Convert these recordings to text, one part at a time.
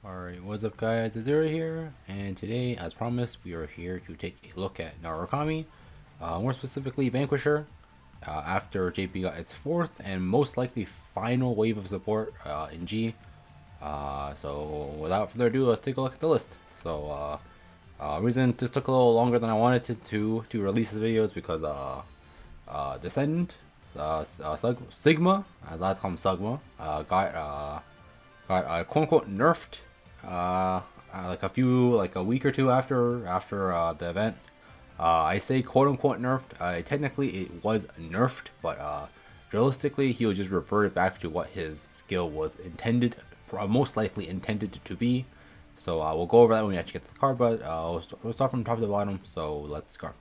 Alright, what's up guys, it's Zero here, and today, as promised, we are here to take a look at Narukami, more specifically Vanquisher, after JP got its fourth and most likely final wave of support in G. So without further ado, let's take a look at the list. So reason this took a little longer than I wanted it to release this video is because Descendant, Sugma, as I call him Sugma, got quote unquote nerfed like a week or two after the event. I say quote unquote nerfed. Technically it was nerfed, but realistically he was just reverted back to what his skill was intended, most likely intended to be. So we'll go over that when we actually get to the card, but we'll start from top to bottom. So let's start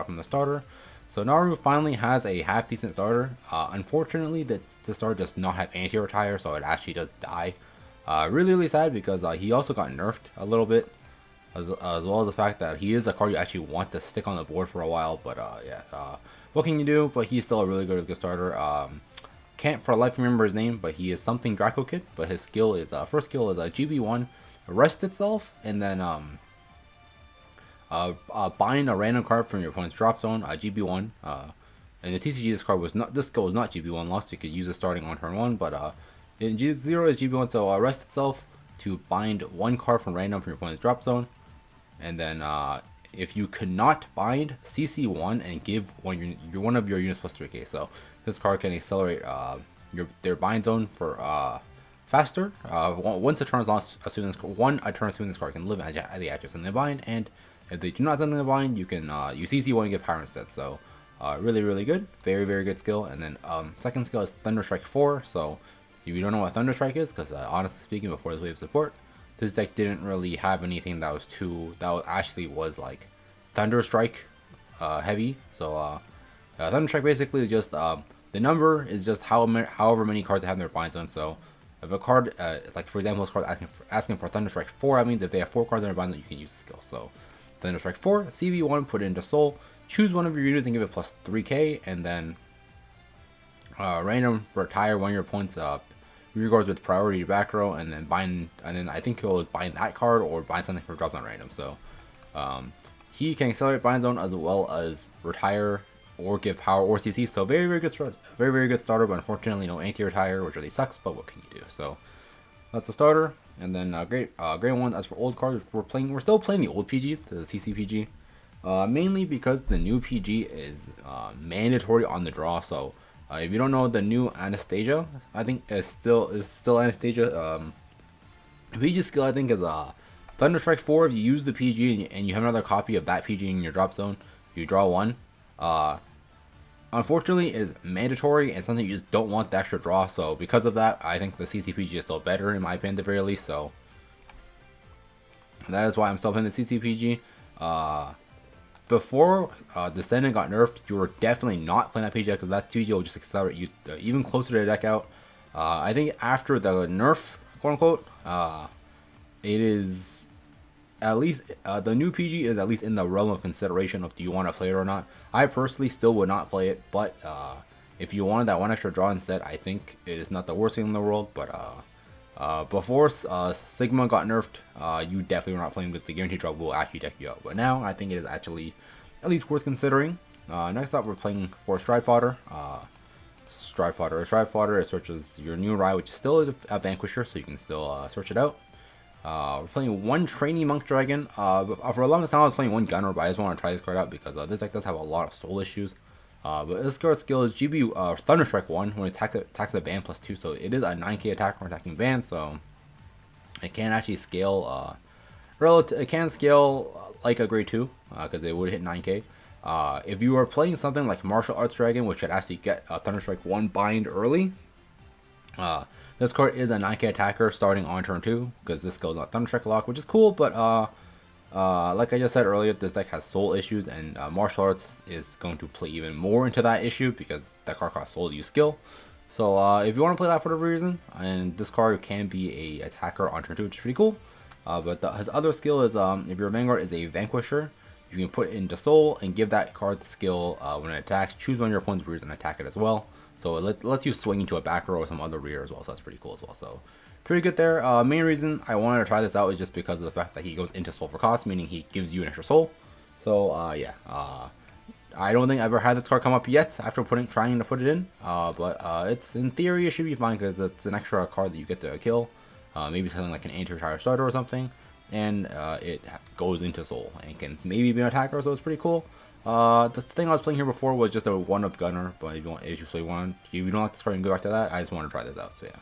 from the starter. So Naru finally has a half decent starter. Unfortunately, the starter does not have anti-retire, so it actually does die. Really sad because he also got nerfed a little bit, as well as the fact that he is a card you actually want to stick on the board for a while. But what can you do? But he's still a really good starter. Can't for life remember his name, but he is something Draco Kid. But his skill is first skill is GB1, rest itself, and then bind a random card from your opponent's drop zone, GB1. And the TCG this skill was not GB1 lost. You could use it starting on turn 1, but in G0 is GB1, so rest itself to bind one card from random from your opponent's drop zone. And then if you could not bind, CC1 and give one of your units plus 3k. So this card can accelerate their bind zone for faster. Once a turn is lost, assuming this card can live at the active in the bind, and if they do not send in the bind, you can you CC1 and give power instead. So really good, very good skill. And then second skill is Thunderstrike 4. So if you don't know what Thunderstrike is, because honestly speaking, before this wave of support, this deck didn't really have anything that was like Thunderstrike heavy. So Thunderstrike basically is just the number is just however many cards they have in their bind zone. So if a card, like for example, this card asking for Thunderstrike 4, that means if they have 4 cards in their bind zone, you can use the skill. So Thunderstrike 4, CV1, put it into Soul, choose one of your units and give it plus 3k, and then random retire one of your opponent's regards with priority back row, and then I think he'll bind that card or bind something for drops on random. So he can accelerate bind zone as well as retire or give power or CC. So very good starter, but unfortunately no anti-retire, which really sucks, but what can you do? So that's the starter. And then great one. As for old cards, we're still playing the old PGs, the CCPG, mainly because the new PG is mandatory on the draw. So if you don't know, the new Anastasia, I think is still Anastasia. PG skill I think is Thunderstrike 4. If you use the PG and you have another copy of that PG in your drop zone, you draw one. Unfortunately, is mandatory and something you just don't want the extra draw. So because of that, I think the CCPG is still better in my opinion, at the very least. So that is why I'm still playing the CCPG. Before Descendant got nerfed, you were definitely not playing that PG because that PG will just accelerate you even closer to the deck out. I think after the nerf, quote unquote, it is at least the new PG is at least in the realm of consideration of do you want to play it or not. I personally still would not play it, but if you wanted that one extra draw instead, I think it is not the worst thing in the world. But before Sugma got nerfed, you definitely were not playing with the guaranteed draw will actually deck you out. But now I think it is actually at least worth considering. Next up, we're playing for Stride Fodder. Stride Fodder, it searches your new Rye, which still is a Vanquisher, so you can still search it out. We're playing one Trainee Monk Dragon. For the longest time I was playing one Gunner, but I just want to try this card out because this deck does have a lot of soul issues. But this card's skill is GB Thunderstrike 1 when it attacks a band plus 2, so it is a 9k attack when attacking band, so it can actually scale it can scale like a grade 2 because it would hit 9k. If you are playing something like Martial Arts Dragon, which could actually get Thunderstrike 1 bind early, this card is a 9k attacker starting on turn 2 because this skill is not Thunderstrike lock, which is cool, but like I just said earlier, this deck has soul issues, and Martial Arts is going to play even more into that issue because that card costs soul to use skill. So if you want to play that for whatever reason, and this card can be a attacker on turn 2, which is pretty cool. But his other skill is if your Vanguard is a Vanquisher, you can put it into Soul and give that card the skill when it attacks. Choose one of your opponent's rears and attack it as well. So it lets you swing into a back row or some other rear as well. So that's pretty cool as well. So pretty good there. Main reason I wanted to try this out is just because of the fact that he goes into soul for cost, meaning he gives you an extra soul. So yeah, I don't think I've ever had this card come up yet after trying to put it in. But it's in theory it should be fine because it's an extra card that you get to kill. Maybe something like an anti-retire starter or something, and it goes into soul and can maybe be an attacker, so it's pretty cool. The thing I was playing here before was just a 1-up gunner, but if you don't like this card and go back to that, I just want to try this out. So yeah.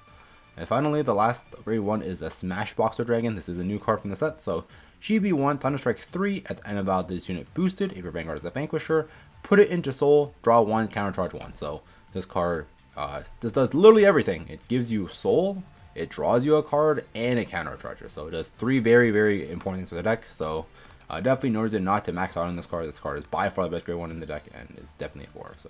And finally, the last grade 1 is a Smash Boxer Dragon. This is a new card from the set. So GB1, Thunderstrike 3, at the end of battle, this unit boosted. If your Vanguard is a Vanquisher, put it into soul, draw 1, countercharge 1. So this card, this does literally everything. It gives you soul, it draws you a card, and it countercharges. So it does 3 very, very important things for the deck. So definitely no reason not to max out on this card. This card is by far the best grade 1 in the deck, and is definitely a 4. So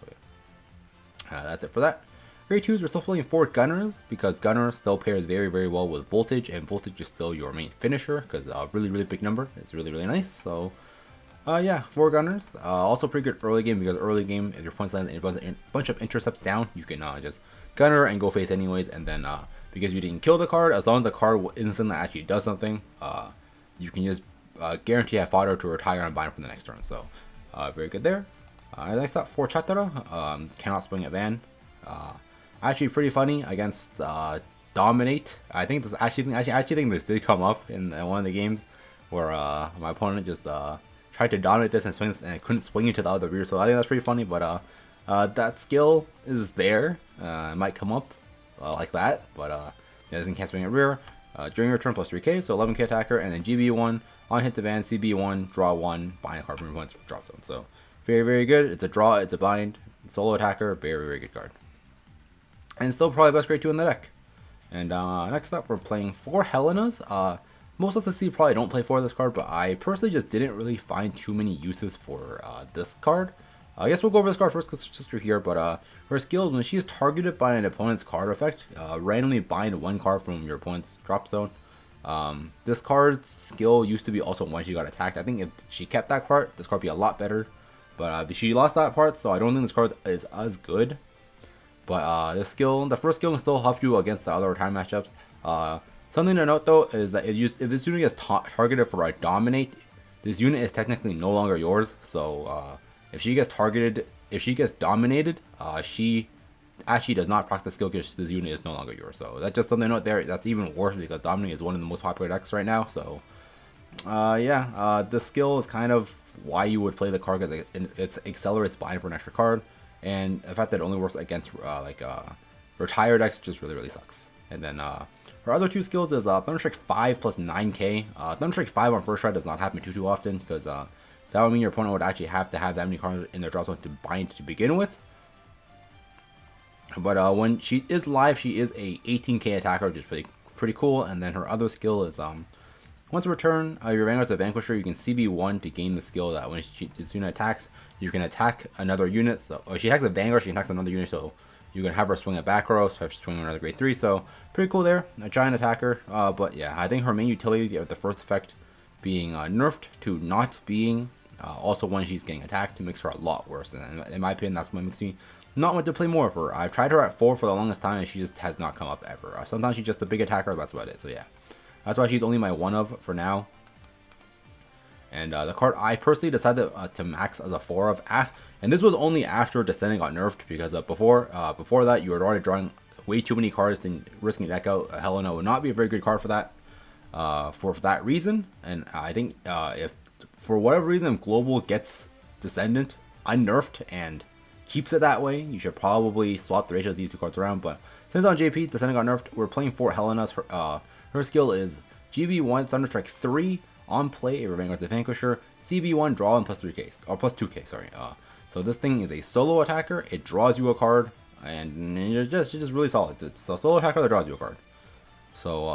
yeah. That's it for that. Grade 2s, we're still playing 4 Gunners, because Gunner still pairs very, very well with Voltage, and Voltage is still your main finisher, because a really, really big number. It's really, really nice. So, yeah, 4 Gunners. Also pretty good early game, because early game, if your points land a bunch of intercepts down, you can just Gunner and go face anyways, and then because you didn't kill the card, as long as the card instantly actually does something, you can just guarantee have fodder to retire and bind from the next turn. So, very good there. Next up, 4 Chatara, cannot swing at Van. Actually pretty funny against Dominate. I think this did come up in one of the games where my opponent just tried to dominate this and swing and couldn't swing into the other rear. So I think that's pretty funny. But that skill is there. It might come up like that, but it doesn't can't swing at rear. During your turn, plus 3k, so 11k attacker, and then GB1 on hit the Van, CB1, draw 1, bind a card from your opponent's drop zone. So very, very good. It's a draw, it's a bind, solo attacker, very, very good card. And still probably best grade 2 in the deck. And next up, we're playing 4 Helenas. Most of us probably don't play 4 of this card, but I personally just didn't really find too many uses for this card. I guess we'll go over this card first because it's just here, but her skills, when she is targeted by an opponent's card effect, randomly bind 1 card from your opponent's drop zone. This card's skill used to be also when she got attacked. I think if she kept that part, this card would be a lot better. But she lost that part, so I don't think this card is as good. But the first skill can still help you against the other time matchups. Something to note though is that if this unit gets targeted for a dominate, this unit is technically no longer yours. So if she gets dominated, she actually does not proc the skill because this unit is no longer yours. So that's just something to note there. That's even worse because dominate is one of the most popular decks right now. So yeah, the skill is kind of why you would play the card, because it accelerates bind for an extra card. And the fact that it only works against retired decks just really, really sucks. And then her other 2 skills is Thunderstrike 5 plus 9k. Thunderstrike 5 on first try does not happen too often, because that would mean your opponent would actually have to have that many cards in their draw zone to bind to begin with. But when she is live, she is a 18k attacker, which is pretty cool. And then her other skill is once a return, your Vanguard's a Vanquisher, you can CB1 to gain the skill that when this unit attacks, you can attack another unit. So if she attacks a Vanguard, she attacks another unit, so you can have her swing a back row, so have her swing another grade 3. So pretty cool there, a giant attacker. But yeah, I think her main utility of the first effect being nerfed to not being also when she's getting attacked makes her a lot worse. And in my opinion, that's what makes me not want to play more of her. I've tried her at 4 for the longest time, and she just has not come up ever. Sometimes she's just a big attacker, that's about it. So yeah, that's why she's only my 1 of for now. And the card I personally decided to max as a 4 of, and this was only after Descending got nerfed, because before that you were already drawing way too many cards and risking deck out. Helena would not be a very good card for that, for that reason. And I think if for whatever reason if Global gets Descendant unnerfed and keeps it that way, you should probably swap the ratio of these 2 cards around. But since on JP Descendant got nerfed, we're playing 4 Helenas. Her skill is GB1 Thunderstrike 3. On play, if your Vanguard's a Vanquisher, CB1 draw and plus 3k, or plus 2k, sorry. So this thing is a solo attacker. It draws you a card, and it's just really solid. It's a solo attacker that draws you a card. So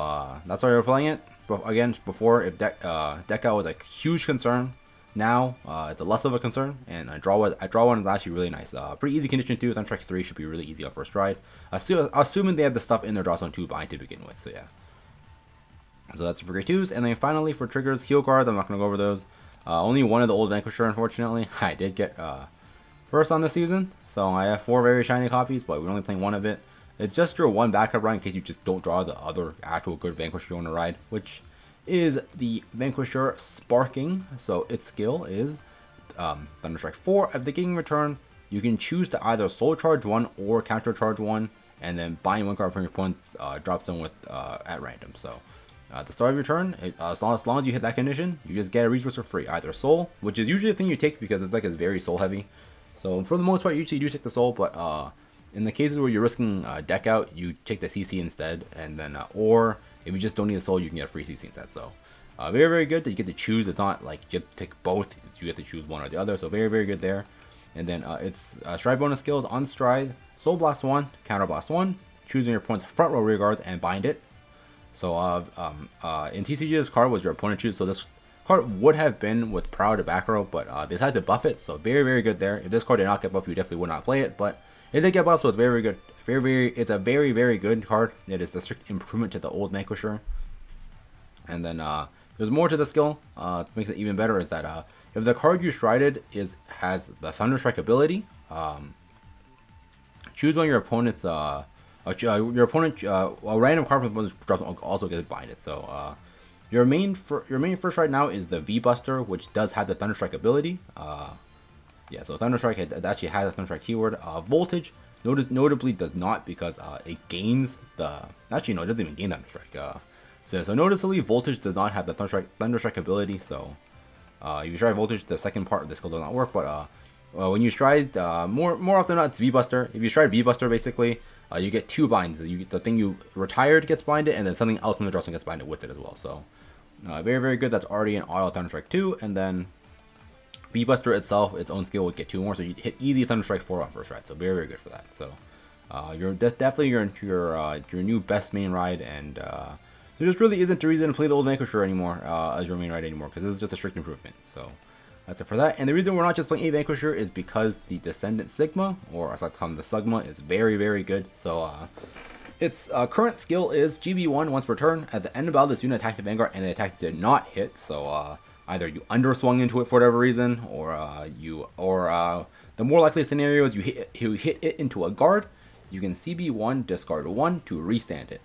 that's why we're playing it. But again, before, if deck out was a huge concern, now it's a less of a concern. And I draw one is actually really nice. Pretty easy condition too. Thunderstrike 3 should be really easy on first stride. Assuming they have the stuff in their draw zone 2 bind to begin with. So yeah. So that's for grade 2s. And then finally for triggers, heal guards, I'm not going to go over those. Only one of the old Vanquisher, unfortunately. I did get first on this season, so I have 4 very shiny copies, but we're only playing 1 of it. It's just your one backup ride in case you just don't draw the other actual good Vanquisher you want to ride, which is the Vanquisher Sparking. So its skill is Thunderstrike 4. At the beginning of your turn, you can choose to either Soul Charge 1 or Counter Charge 1, and then bind one card from your opponent's drop zone with at random. So at the start of your turn, as long as you hit that condition, you just get a resource for free, either Soul, which is usually the thing you take because this deck is very Soul heavy. So for the most part, you usually do take the Soul, but in the cases where you're risking deck out, you take the CC instead, and then or if you just don't need the Soul, you can get a free CC instead. So very, very good that you get to choose. It's not like you have to take both, you get to choose one or the other. So very, very good there. And then its stride bonus skills on stride: Soul Blast 1, Counter Blast 1, choosing your opponent's front row rear guards and bind it. So in TCG, this card was your opponent choose. So this card would have been with Proud to back row, but they decided to buff it. So very, very good there. If this card did not get buffed, you definitely would not play it, but it did get buffed, so it's very, very good. It's a very, very good card. It is a strict improvement to the old Vanquisher. And then there's more to the skill. Makes it even better is that if the card you strided has the Thunderstrike ability, choose one of your opponent's a random card from the opponent's drop also gets binded. So your main first right now is the VBUSTER, which does have the Thunderstrike ability. Yeah, so Thunderstrike it actually has a Thunderstrike keyword. Voltage notably does not, because it gains the, actually no, it doesn't even gain Thunderstrike. So noticeably Voltage does not have the Thunderstrike ability. So if you stride Voltage, the second part of the skill does not work. But when you stride, more often than not, it's VBUSTER. If you stride VBUSTER, basically you get 2 binds. The thing you retired gets binded, and then something else from the draw zone gets binded with it as well. So very, very good. That's already an auto Thunderstrike 2, and then VBUSTER itself, its own skill would get 2 more, so you hit easy Thunderstrike 4 on first ride. So very, very good for that. So you're definitely your new best main ride, and there just really isn't a reason to play the old Vanquisher anymore as your main ride anymore, because this is just a strict improvement. So that's it for that. And the reason we're not just playing a Vanquisher is because the Descendant Sugma, or as I like to call him, the Sugma, is very, very good. So its current skill is GB1 once per turn. At the end of battle, this unit attacked the Vanguard, and the attack did not hit. So either you underswung into it for whatever reason, or the more likely scenario is you hit it into a guard. You can CB1 discard 1 to restand it.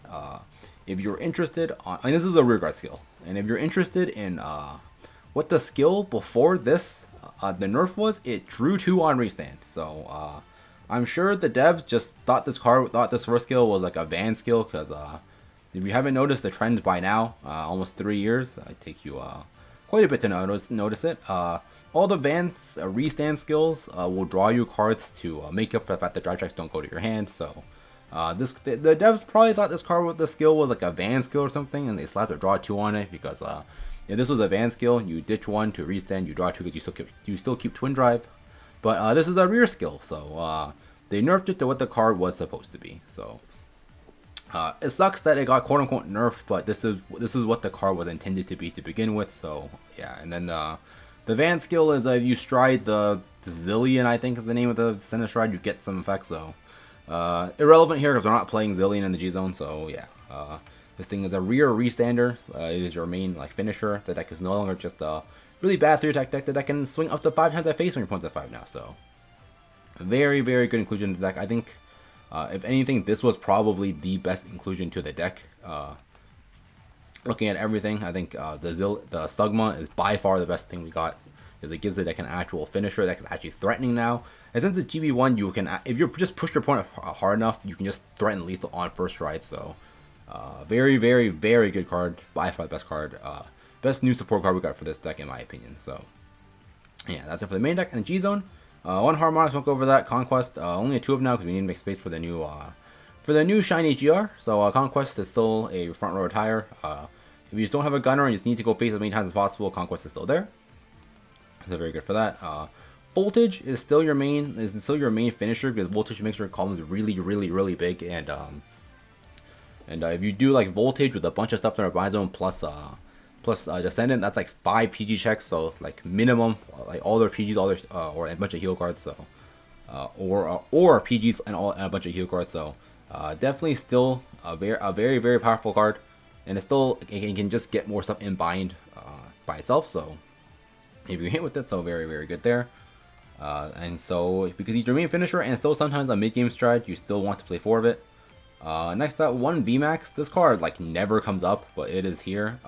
If you're interested and this is a rear guard skill, and if you're interested in what the skill before this the nerf was, it drew 2 on restand. So I'm sure the devs just thought this first skill was like a van skill, because if you haven't noticed the trends by now, almost 3 years, it takes you quite a bit to notice it. All the Van's restand skills will draw you cards to make up for the fact that drive checks don't go to your hand. So the devs probably thought this card with the skill was like a van skill or something, and they slapped a draw 2 on it, because if this was a van skill, you ditch 1 to restand, you draw 2 because you still keep twin drive. But this is a rear skill, so they nerfed it to what the card was supposed to be. So it sucks that it got quote unquote nerfed, but this is what the card was intended to be to begin with. So yeah, and then the van skill is if you stride the Zillion, I think is the name of the center stride, you get some effects. So irrelevant here because we're not playing Zillion in the G zone. So yeah, this thing is a rear restander. It is your main finisher. The deck is no longer just a really bad 3-attack deck. The deck can swing up to 5 times at face when your opponent's at 5 now. So very, very good inclusion to the deck. I think if anything, this was probably the best inclusion to the deck. Looking at everything, I think the Sugma is by far the best thing we got, because it gives the deck an actual finisher that is actually threatening now. And since it's GB1, you can, if you just push your opponent hard enough, you can just threaten lethal on first stride. So very, very, very good card. By far the best card. Best new support card we got for this deck, in my opinion. So yeah, that's it for the main deck. And the G zone, 1 Harmonics, won't go over that. Conquest, only 2 of them now, because we need to make space for the new shiny GR. So Conquest is still a front row attire. If you just don't have a gunner and you just need to go face as many times as possible, Conquest is still there. So very good for that. Voltage is still your main finisher, because Voltage makes your columns really, really, really big. And if you do like Voltage with a bunch of stuff in our buy zone plus Descendant, that's like 5 PG checks. So like minimum, like all their PGs, all their or a bunch of heal cards. So or PGs and a bunch of heal cards. So definitely still a very, very powerful card. And it can just get more stuff in bind by itself. So if you hit with it, so very, very good there. And so because he's your main finisher and still sometimes on mid game stride, you still want to play 4 of it. Next up, 1 VMAX. This card like never comes up, but it is here.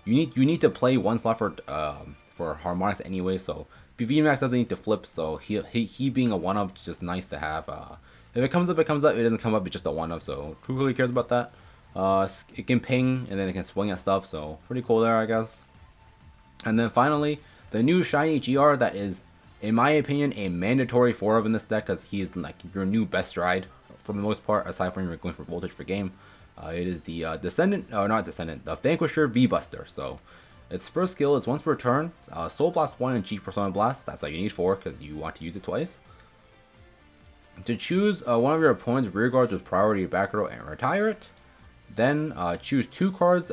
You need to play 1 slot for harmonics anyway, so VMAX doesn't need to flip. So he being a 1-up is just nice to have. If it comes up, it comes up. It doesn't come up, it's just a 1-up. So who really cares about that? It can ping and then it can swing at stuff. So pretty cool there, I guess. And then finally, the new shiny GR that is, in my opinion, a mandatory 4-of in this deck because he is like your new best ride for the most part, aside from you're going for voltage for game. It is the the Vanquisher VBUSTER. So its first skill is once per turn, Soul Blast 1 and Cheek Persona Blast. That's like you need 4 because you want to use it twice. To choose one of your opponent's rear guards with priority back row and retire it. Then choose 2 cards.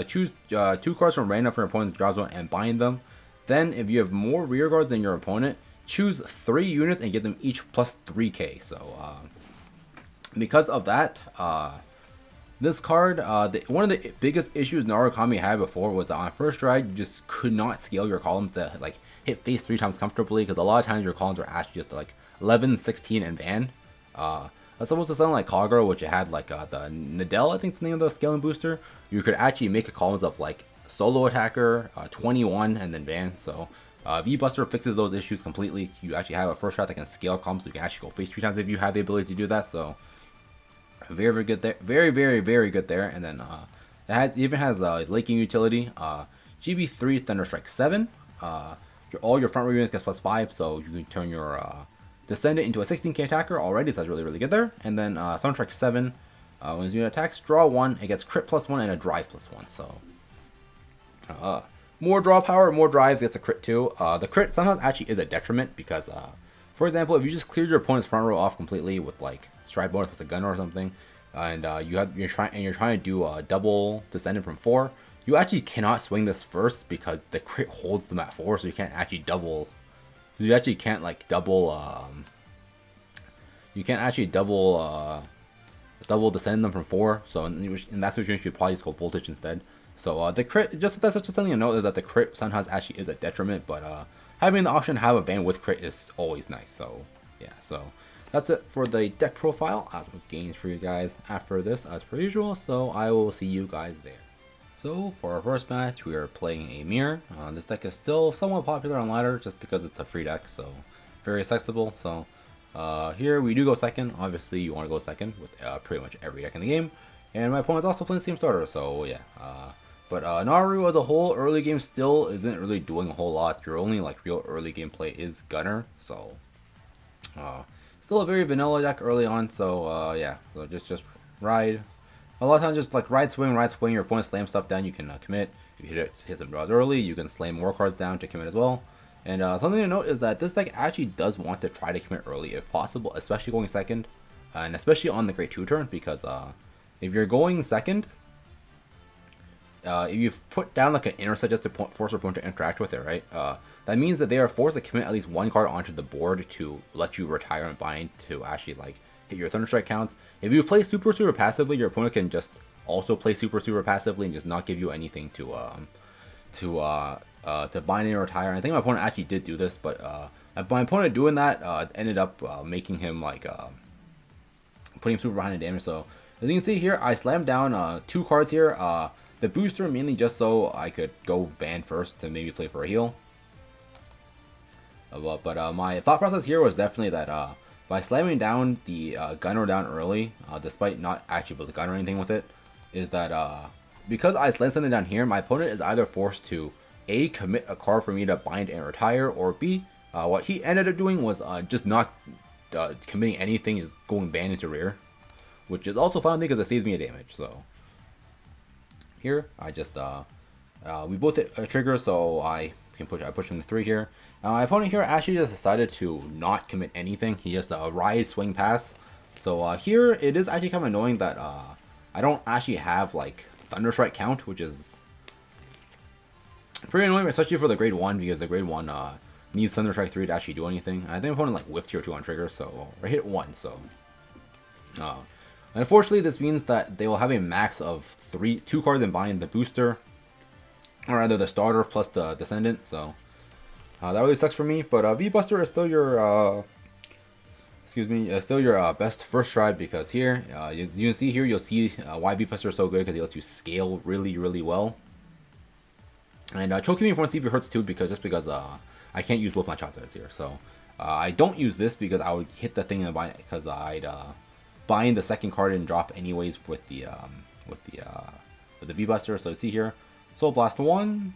Choose 2 cards from random from your opponent's draw zone and bind them. Then, if you have more rear guards than your opponent, choose 3 units and give them each plus 3k. So, because of that, this card, one of the biggest issues Narukami had before was that on first ride, you just could not scale your columns to like hit face 3 times comfortably, because a lot of times your columns are actually just like 11, 16, and Van. That's supposed to sound like Kagura, which it had like the Nadell, I think the name of the scaling booster. You could actually make a columns of like solo attacker, 21, and then Van. So VBUSTER fixes those issues completely. You actually have a first shot that can scale columns, so you can actually go face 3 times if you have the ability to do that. So very, very good there. Very, very, very good there. And then it even has Laking utility. GB3 Thunderstrike 7. All your front row units gets plus 5, so you can turn your Descendant into a 16k attacker already, so that's really, really good there. And then Thunderstrike 7, when his unit attacks, draw 1, it gets crit plus 1 and a drive plus 1. So more draw power, more drives, gets a crit too. The crit sometimes actually is a detriment because, for example, if you just cleared your opponent's front row off completely with like stride bonus with a gunner or something, and you're trying to do a double Descendant from 4, you actually cannot swing this first because the crit holds them at 4, so you can't actually double. You actually can't like double. You can't actually double descend them from 4. So in that situation, you should probably just go voltage instead. So the crit, that's just something to note, is that the crit sometimes actually is a detriment, but having the option to have a ban with crit is always nice. So yeah, so that's it for the deck profile. I have some games for you guys after this, as per usual. So I will see you guys there. So for our first match, we are playing a mirror. This deck is still somewhat popular on ladder just because it's a free deck, so very accessible. So here we do go second. Obviously, you want to go second with pretty much every deck in the game. And my opponent's also playing the same starter, so yeah. But Naru as a whole, early game still isn't really doing a whole lot. Your only like real early game play is Gunner, so still a very vanilla deck early on. So yeah, so just ride. A lot of times, just like ride swing, your opponent slam stuff down, you can commit. If you hit some draws early, you can slam more cards down to commit as well. And something to note is that this deck actually does want to try to commit early if possible, especially going second, and especially on the Great 2 turn, because if you're going second, if you put down like an intercept just to force your opponent to interact with it, right? That means that they are forced to commit at least 1 card onto the board to let you retire and bind to actually like hit your Thunderstrike counts. If you play super passively, your opponent can just also play super passively and just not give you anything to bind and retire. And I think my opponent actually did do this, but my opponent doing that ended up making him like putting him super behind the damage. So as you can see here, I slammed down 2 cards here. The booster mainly just so I could go ban first to maybe play for a heal. But my thought process here was definitely that by slamming down the Gunner down early, despite not actually able to gun or anything with it, is that because I slammed something down here, my opponent is either forced to A, commit a card for me to bind and retire, or B, what he ended up doing was just not committing anything, just going ban into rear, which is also fine because it saves me a damage. So here, I just we both hit a trigger, so I push him to 3 here. My opponent here actually just decided to not commit anything. He just ride, swing, pass. So here it is actually kind of annoying that I don't actually have like Thunderstrike count, which is pretty annoying, especially for the grade 1, because the grade 1 needs Thunderstrike 3 to actually do anything. I think my opponent like whiffed tier 2 on trigger, so I hit 1. So unfortunately, this means that they will have a max of 2 cards in bind, the booster, or rather the starter plus the descendant. So that really sucks for me, but VBUSTER is still your excuse me, still your best first try, because here, you can see here, you'll see why VBUSTER is so good, because it lets you scale really well. And choking me from CP hurts too, because I can't use both my chakras here. So I don't use this because I would hit the thing in the bind, because I'd bind the second card and drop anyways with the VBUSTER. So you see here, Soul Blast 1,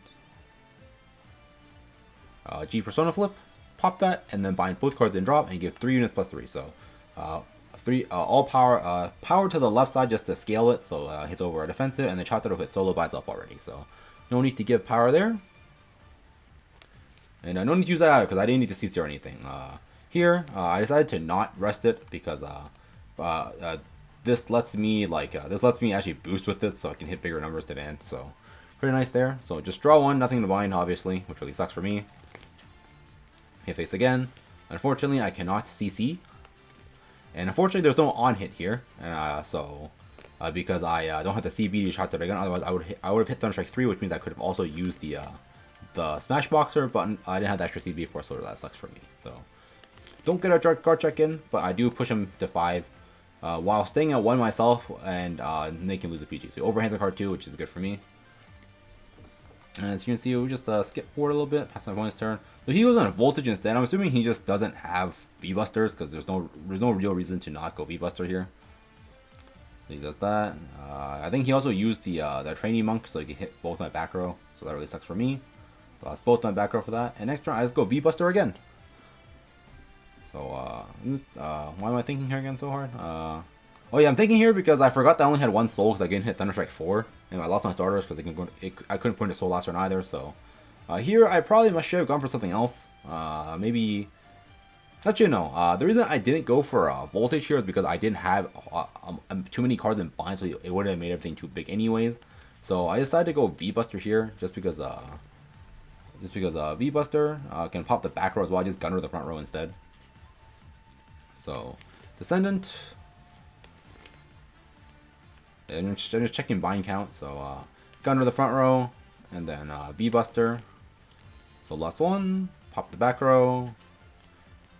G Persona Flip, pop that, and then bind both cards and drop, and give 3 units plus 3. So all power to the left side just to scale it, so hits over a defensive, and the Chataro hit solo by itself already. So no need to give power there. And no need to use that because I didn't need to CC or anything. Here, I decided to not rest it because this lets me actually boost with it, so I can hit bigger numbers to ban. So pretty nice there. So just draw 1, nothing to bind, obviously, which really sucks for me. Hit face again. Unfortunately, I cannot CC, and unfortunately, there's no on hit here. Because I don't have the CB to shot that again, otherwise I would have hit Thunder Strike 3, which means I could have also used the Smash Boxer, but I didn't have the extra CB for, so that sucks for me. So don't get a guard check in, but I do push him to 5 while staying at 1 myself and making him lose a PG. So overhands the card 2, which is good for me. And as you can see, we just skip forward a little bit past my opponent's turn. So he goes on a voltage instead. I'm assuming he just doesn't have VBusters, because there's no real reason to not go VBuster here. So he does that. I think he also used the trainee monk, so he can hit both my back row. So that really sucks for me. So that's both my back row for that. And next turn, I just go VBuster again. So why am I thinking here again so hard? Oh yeah, I'm thinking here because I forgot that I only had 1 soul, because I didn't hit Thunder Strike 4, and I lost my starters because I couldn't put into soul last turn either. So here I probably should have gone for something else. Maybe. Actually, no. The reason I didn't go for voltage here is because I didn't have too many cards in bind, so it would have made everything too big anyways. So I decided to go VBuster here, just because VBuster can pop the back row as well. I just gunner the front row instead. So Descendant, and I'm just checking bind count. So gunner the front row, and then VBuster. So last 1, pop the back row.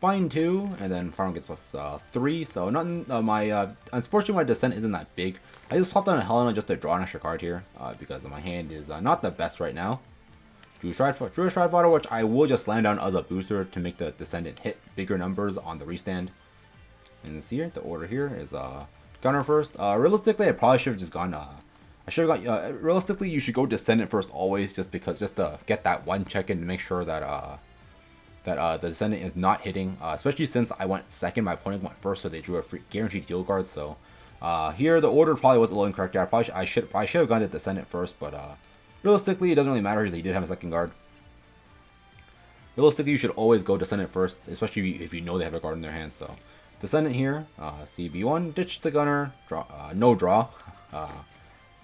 Bind 2, and then farm gets plus 3, so nothing. Unfortunately, my descent isn't that big. I just popped on a Helena just to draw an extra card here, because my hand is not the best right now. Drew Stride Bottle, which I will just slam down as a booster to make the Descendant hit bigger numbers on the restand. And see here, the order here is Gunner first. Realistically, I probably should have just gone. I should have got. Realistically, you should go Descendant first always, just to get that 1 check in to make sure that the Descendant is not hitting, especially since I went second, my opponent went first, so they drew a free guaranteed heal card. So here the order probably was a little incorrect. I should have gone to Descendant first, but realistically it doesn't really matter because he did have a second guard. Realistically, you should always go Descendant first, especially if you know they have a guard in their hand. So Descendant here, CB1, ditch the gunner, no draw, and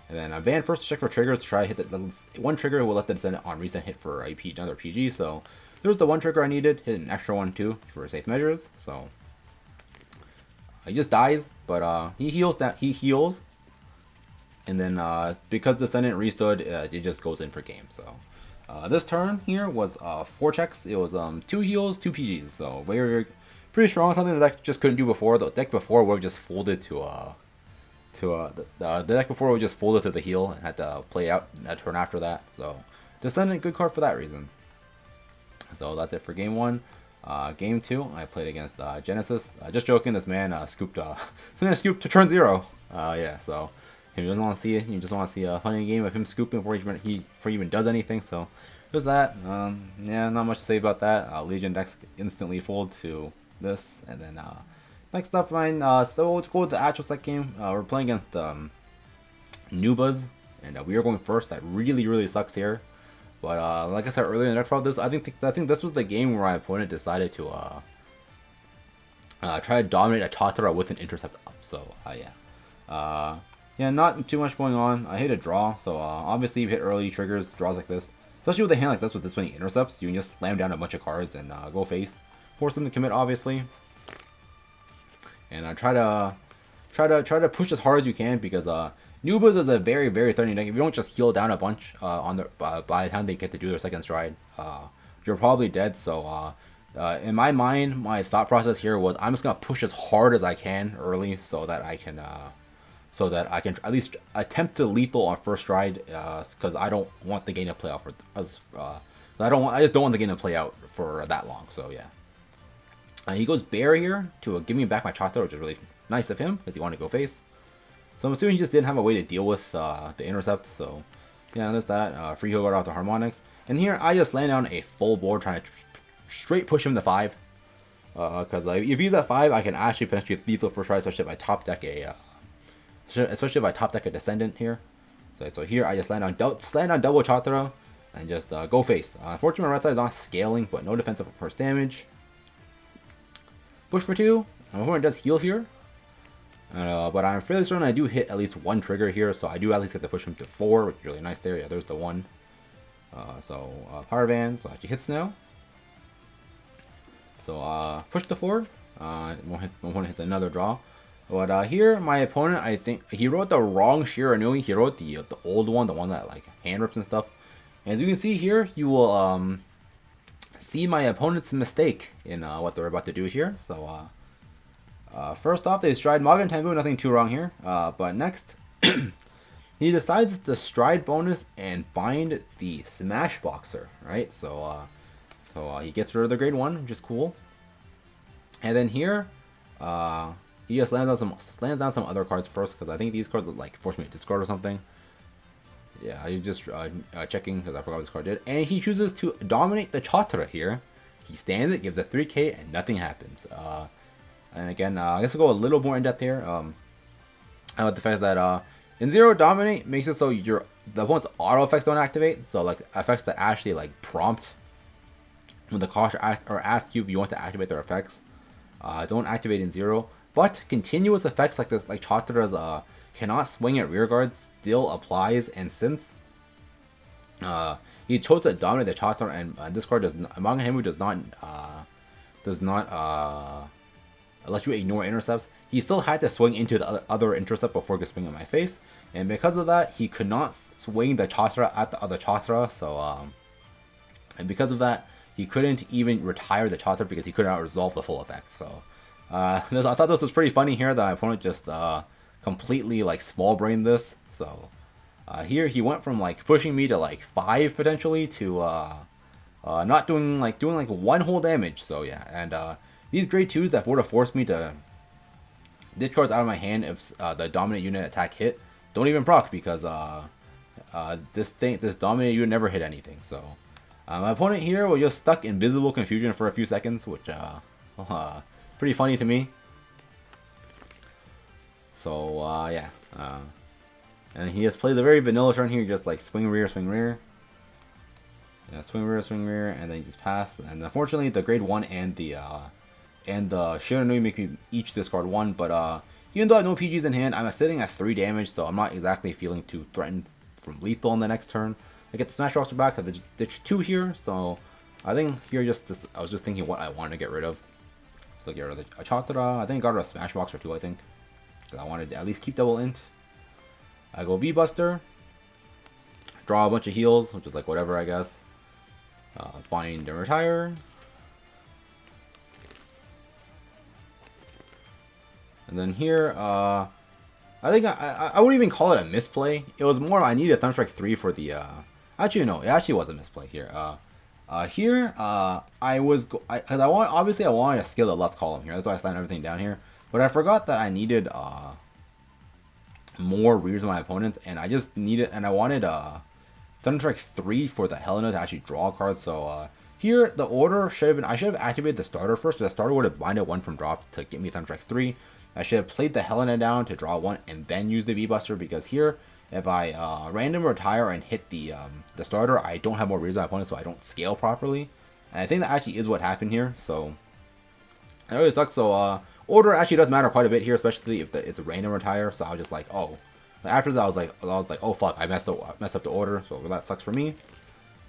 then ban first to check for triggers to try to hit the 1 trigger will let the Descendant on reset hit for another PG. So there's the 1 trigger I needed, hit an extra 1 too for safe measures. So he just dies, but he heals, and then because the Descendant restood, it just goes in for game. So this turn here was 4 checks. It was 2 heals, 2 PGs. So pretty strong. Something the deck just couldn't do before. The deck before would have just folded the deck before would just folded to the heal and had to play out a turn after that. So Descendant, good card for that reason. So that's it for game 1. Game 2, I played against Genesis. Just joking, this man scooped scooped to turn 0. Yeah, so he doesn't want to see it. You just want to see a funny game of him scooping before he even does anything. So there's that. Yeah, not much to say about that. Legion decks instantly fold to this, and then next up, so we'll go with the actual set game. We're playing against Nubas, and we are going first. That really sucks here. But like I said earlier in the deck prop, I think this was the game where my opponent decided to try to dominate a Tatara with an intercept up. So yeah, not too much going on. I hit a draw, so obviously you hit early triggers draws like this, especially with a hand like this with this many intercepts. You can just slam down a bunch of cards and go face, force them to commit, obviously. And try to push as hard as you can, because Nubas is a very threatening deck. If you don't just heal down a bunch by the time they get to do their second stride, you're probably dead. So in my mind, my thought process here was I'm just gonna push as hard as I can early so that I can at least attempt to lethal on first stride, because I don't want the game to play out for us. I just don't want the game to play out for that long. So yeah. He goes bear here to give me back my Chatra, which is really nice of him because he wanted to go face. So I'm assuming he just didn't have a way to deal with the intercept. So yeah, there's that. Free heal guard off the harmonics. And here I just land down a full board trying to straight push him to 5. Because if he's at 5, I can actually potentially lethal first stride, especially if I top deck a Descendant here. So here I just land on double Chatra and just go face. Unfortunately, my right side is not scaling, but no defensive for first damage. Push for 2. My opponent does heal here. But I'm fairly certain I do hit at least 1 trigger here, so I do at least get to push him to 4, which is really nice there. Yeah, there's the 1. Power Band, so actually hits now. So push to 4. My opponent hits another draw. But here, my opponent, I think he wrote the wrong Shiranui. He wrote the old one, the one that like hand rips and stuff. And as you can see here, you will see my opponent's mistake in what they're about to do here. So first off, they stride Magen Tenbu, nothing too wrong here. But next, he decides to stride bonus and bind the Smash Boxer, right? So he gets rid of the grade 1, which is cool. And then here, he just lands down some other cards first, because I think these cards would like force me to discard or something. Yeah, he's just checking because I forgot what this card did. And he chooses to dominate the Chatra here. He stands it, gives a 3k, and nothing happens. And again, I guess I'll go a little more in depth here. With the fact that in 0 dominate makes it so the opponent's auto effects don't activate. So like effects that actually like prompt when the caster or ask you if you want to activate their effects don't activate in 0. But continuous effects like this, like Chatra's cannot swing at rear guards, still applies. And since he chose to dominate the Chatra, and this card Magen Tenbu does not let you ignore intercepts, he still had to swing into the other intercept before he could swing in my face. And because of that, he could not swing the Chatra at the other Chatra. So and because of that, he couldn't even retire the Chatra because he could not resolve the full effect. So I thought this was pretty funny here that my opponent just completely like small brained this. So here he went from like pushing me to like 5 potentially to not doing like 1 whole damage. So yeah, and these grade 2s that would have forced me to ditch cards out of my hand if the dominant unit attack hit don't even proc, because this dominant unit never hit anything. So my opponent here was just stuck in visible confusion for a few seconds, which pretty funny to me. So yeah, and he just plays a very vanilla turn here, just like swing rear, yeah, swing rear, and then you just pass. And unfortunately, the grade 1 and the Shiranui make me each discard 1. But even though I have no PGs in hand, I'm sitting at 3 damage, so I'm not exactly feeling too threatened from lethal on the next turn. I get the Smash Boxer back, I ditch 2 here, so I think here I was just thinking what I wanted to get rid of. So get rid of the Chatra. I think I got rid of Smash Boxer too, I think, because I wanted to at least keep double int. I go VBUSTER, draw a bunch of heals, which is like whatever, I guess. Bind and retire. And then here, I think I wouldn't even call it a misplay. It was more I needed a Thunderstrike 3 for the actually no, it actually was a misplay here. Here I wanted to scale the left column here. That's why I slammed everything down here. But I forgot that I needed more rears of my opponents, and I wanted Thunderstrike 3 for the Helena to actually draw a card. So here the order should have been, I should have activated the starter first, because the starter would have binded 1 from drops to get me Thunderstrike 3. I should have played the Helena down to draw 1 and then use the VBUSTER, because here if I random retire and hit the starter, I don't have more rears on my opponent, so I don't scale properly. And I think that actually is what happened here. So it really sucks. So order actually does matter quite a bit here, especially if it's a random retire. So I was just like, oh, after that I was like, oh fuck, I messed up the order. So that sucks for me.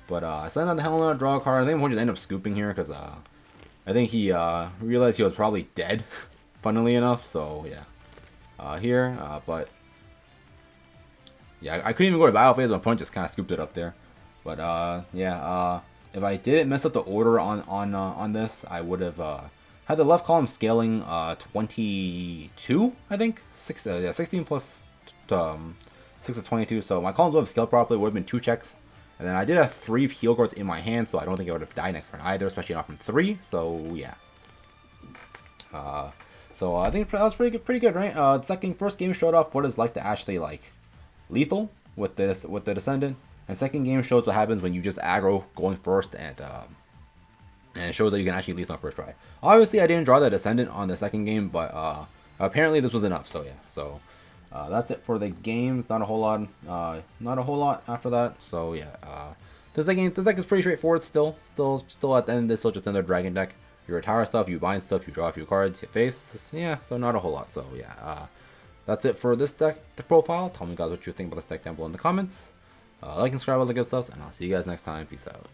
But I slammed on the Helena, draw a card. I think I'm going to end up scooping here because I think he realized he was probably dead, funnily enough. So yeah, here, but yeah, I couldn't even go to battle phase. My opponent just kind of scooped it up there. But yeah, if I didn't mess up the order on this, I would have had the left column scaling 22, I think. 16 plus 6 is 22. So my columns would have scaled properly. Would have been 2 checks. And then I did have 3 heal cards in my hand, so I don't think I would have died next turn either, especially not from 3. So yeah. So I think that was pretty good, right? First game showed off what it's like to actually like lethal with the Descendant, and second game shows what happens when you just aggro going first, and it shows that you can actually lethal on first try. Obviously, I didn't draw the Descendant on the second game, but apparently this was enough. So yeah, so that's it for the games. Not a whole lot after that. So yeah, this deck is pretty straightforward. Still at the end, it's still just another dragon deck. You retire stuff, you bind stuff, you draw a few cards, you face. Yeah, so not a whole lot. So yeah, that's it for this deck, the profile. Tell me guys what you think about this deck down below in the comments. Like and subscribe, all the good stuff, and I'll see you guys next time. Peace out.